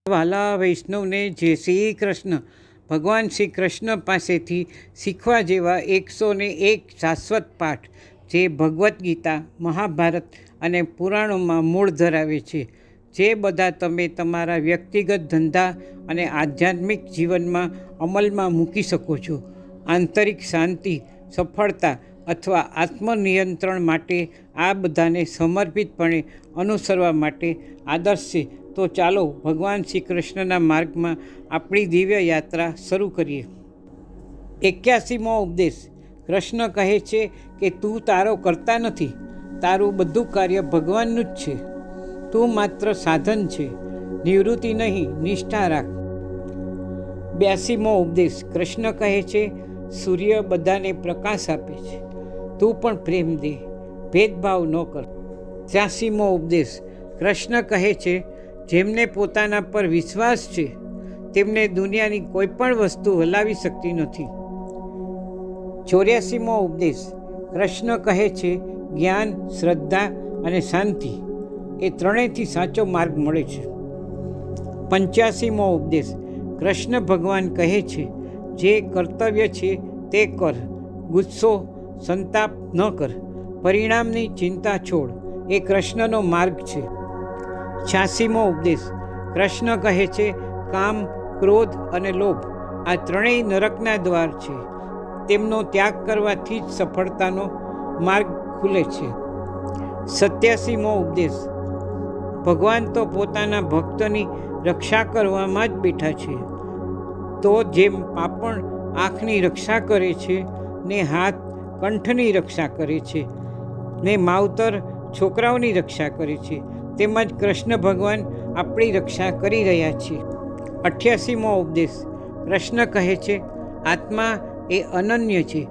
વાલા વૈષ્ણવને જય શ્રી કૃષ્ણ. ભગવાન શ્રી કૃષ્ણ પાસેથી શીખવા જેવા 101 શાશ્વત પાઠ જે ભગવદ્ ગીતા, મહાભારત અને પુરાણોમાં મૂળ ધરાવે છે, જે બધા તમે તમારા વ્યક્તિગત ધંધા અને આધ્યાત્મિક જીવનમાં અમલમાં મૂકી શકો છો. આંતરિક શાંતિ, સફળતા અથવા આત્મનિયંત્રણ માટે આ બધાને સમર્પિતપણે અનુસરવા માટે આદર્શ છે. તો ચાલો ભગવાન શ્રી કૃષ્ણના માર્ગમાં આપણી દિવ્ય યાત્રા શરૂ કરીએ. 81મો ઉપદેશ. કૃષ્ણ કહે છે કે તું તારો કરતા નથી, તારું બધું કાર્ય ભગવાનનું જ છે. તું માત્ર સાધન છે, નિવૃત્તિ નહીં, નિષ્ઠા રાખ. 82મો ઉપદેશ. કૃષ્ણ કહે છે સૂર્ય બધાને પ્રકાશ આપે છે, તું પણ પ્રેમ દે, ભેદભાવ ન કર. 83મો ઉપદેશ. કૃષ્ણ કહે છે જેમને પોતાના પર વિશ્વાસ છે તેમને દુનિયાની કોઈ પણ વસ્તુ હલાવી શકતી નથી. 84મો ઉપદેશ. કૃષ્ણ કહે છે જ્ઞાન, શ્રદ્ધા અને શાંતિ એ ત્રણેયથી સાચો માર્ગ મળે છે. 85મો ઉપદેશ. કૃષ્ણ ભગવાન કહે છે જે કર્તવ્ય છે તે કર, ગુસ્સો, સંતાપ ન કર, પરિણામની ચિંતા છોડ. એ કૃષ્ણનો માર્ગ છે. 86મો ઉપદેશ. કૃષ્ણ કહે છે કામ, ક્રોધ અને લોભ આ ત્રણેય નરકના દ્વાર છે, તેમનો ત્યાગ કરવાથી જ સફળતાનો માર્ગ ખુલે છે. 87મો ઉપદેશ. ભગવાન તો પોતાના ભક્તની રક્ષા કરવામાં જ બેઠા છે. તો જેમ પાપણ આંખની રક્ષા કરે છે, ને હાથ કંઠની રક્ષા કરે છે, ને માવતર છોકરાઓની રક્ષા કરે છે, તેમજ કૃષ્ણ ભગવાન આપણી રક્ષા કરી રહ્યા છે. 88મો ઉપદેશ. કૃષ્ણ કહે છે આત્મા એ અનન્ય છે,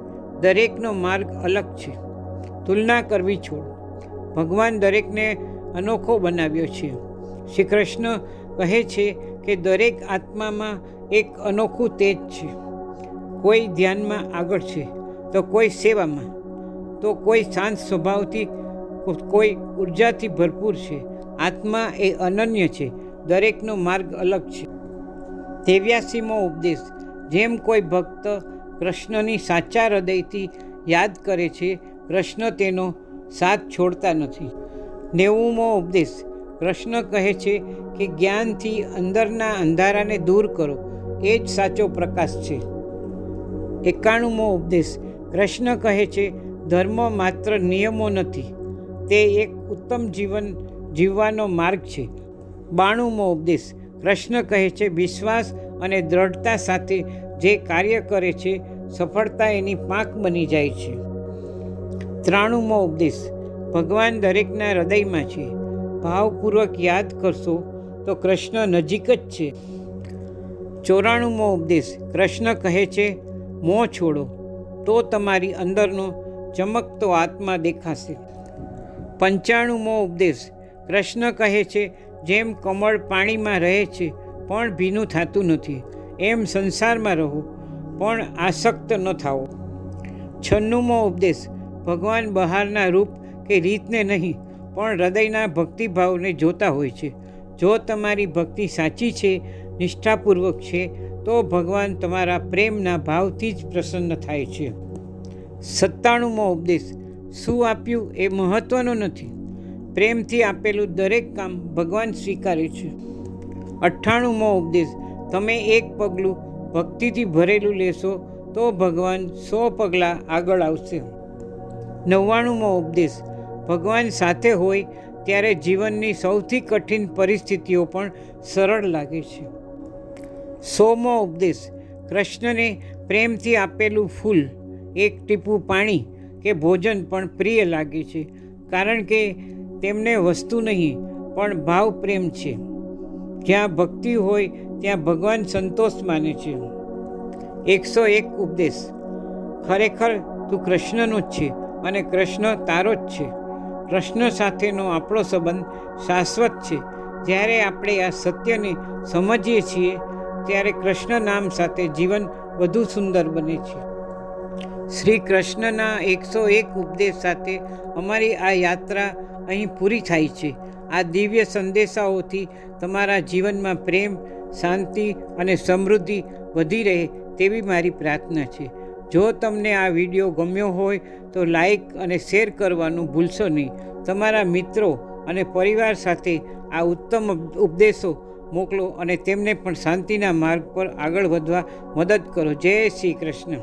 દરેકનો માર્ગ અલગ છે, તુલના કરવી છોડ. ભગવાન દરેકને અનોખો બનાવ્યો છે. શ્રી કૃષ્ણ કહે છે કે દરેક આત્મામાં એક અનોખું તેજ છે. કોઈ ધ્યાનમાં આગળ છે, તો કોઈ સેવામાં, તો કોઈ શાંત સ્વભાવથી, કોઈ ઉર્જાથી ભરપૂર છે. આત્મા એ અનન્ય છે, દરેકનો માર્ગ અલગ છે. 83મો ઉપદેશ. જેમ કોઈ ભક્ત કૃષ્ણની સાચા હૃદયથી યાદ કરે છે, કૃષ્ણ તેનો સાથ છોડતા નથી. 90મો ઉપદેશ. કૃષ્ણ કહે છે કે જ્ઞાનથી અંદરના અંધારાને દૂર કરો, એ જ સાચો પ્રકાશ છે. 91મો ઉપદેશ. કૃષ્ણ કહે છે ધર્મ માત્ર નિયમો નથી, તે એક ઉત્તમ જીવન જીવવાનો માર્ગ છે. 92મો ઉપદેશ. કૃષ્ણ કહે છે વિશ્વાસ અને દ્રઢતા સાથે જે કાર્ય કરે છે, સફળતા એની પાંખ બની જાય છે. 93મો ઉપદેશ. ભગવાન દરેકના હૃદયમાં છે, ભાવપૂર્વક યાદ કરશો તો કૃષ્ણ નજીક જ છે. 94મો ઉપદેશ. કૃષ્ણ કહે છે મોહ છોડો, તો તમારી અંદરનો ચમકતો આત્મા દેખાશે. 95મો ઉપદેશ. કૃષ્ણ કહે છે જેમ કમળ પાણીમાં રહે છે પણ ભીનું થતું નથી, એમ સંસારમાં રહો પણ આસક્ત ન થાઓ. 96મો ઉપદેશ. ભગવાન બહારના રૂપ કે રીતને નહીં પણ હૃદયના ભક્તિભાવને જોતા હોય છે. જો તમારી ભક્તિ સાચી છે, નિષ્ઠાપૂર્વક છે, તો ભગવાન તમારા પ્રેમના ભાવથી જ પ્રસન્ન થાય છે. 97મો ઉપદેશ. શું આપ્યું એ મહત્ત્વનું નથી, પ્રેમથી આપેલું દરેક કામ ભગવાન સ્વીકારે છે. 98મો ઉપદેશ. તમે એક પગલું ભક્તિથી ભરેલું લેશો તો ભગવાન 100 પગલાં આગળ આવશે. 99મો ઉપદેશ. ભગવાન સાથે હોય ત્યારે જીવનની સૌથી કઠિન પરિસ્થિતિઓ પણ સરળ લાગે છે. 100મો ઉપદેશ. કૃષ્ણને પ્રેમથી આપેલું ફૂલ, એક ટીપું પાણી કે ભોજન પણ પ્રિય લાગે છે, કારણ કે તેમને વસ્તુ નહીં પણ ભાવ પ્રેમ છે. જ્યાં ભક્તિ હોય ત્યાં ભગવાન સંતોષ માને છે. 101 ઉપદેશ. ખરેખર તું કૃષ્ણનો જ છે અને કૃષ્ણ તારો જ છે. કૃષ્ણ સાથેનો આપણો સંબંધ શાશ્વત છે. જ્યારે આપણે આ સત્યને સમજીએ છીએ ત્યારે કૃષ્ણ નામ સાથે જીવન વધુ સુંદર બને છે. શ્રી કૃષ્ણના 101 ઉપદેશ સાથે અમારી આ યાત્રા અહીં પૂરી થાય છે. આ દિવ્ય સંદેશાઓથી તમારા જીવનમાં પ્રેમ, શાંતિ અને સમૃદ્ધિ વધી રહે તેવી મારી પ્રાર્થના છે. જો તમને આ વિડીયો ગમ્યો હોય તો લાઈક અને શેર કરવાનું ભૂલશો નહીં. તમારા મિત્રો અને પરિવાર સાથે આ ઉત્તમ ઉપદેશો મોકલો અને તેમને પણ શાંતિના માર્ગ પર આગળ વધવા મદદ કરો. જય શ્રી કૃષ્ણ.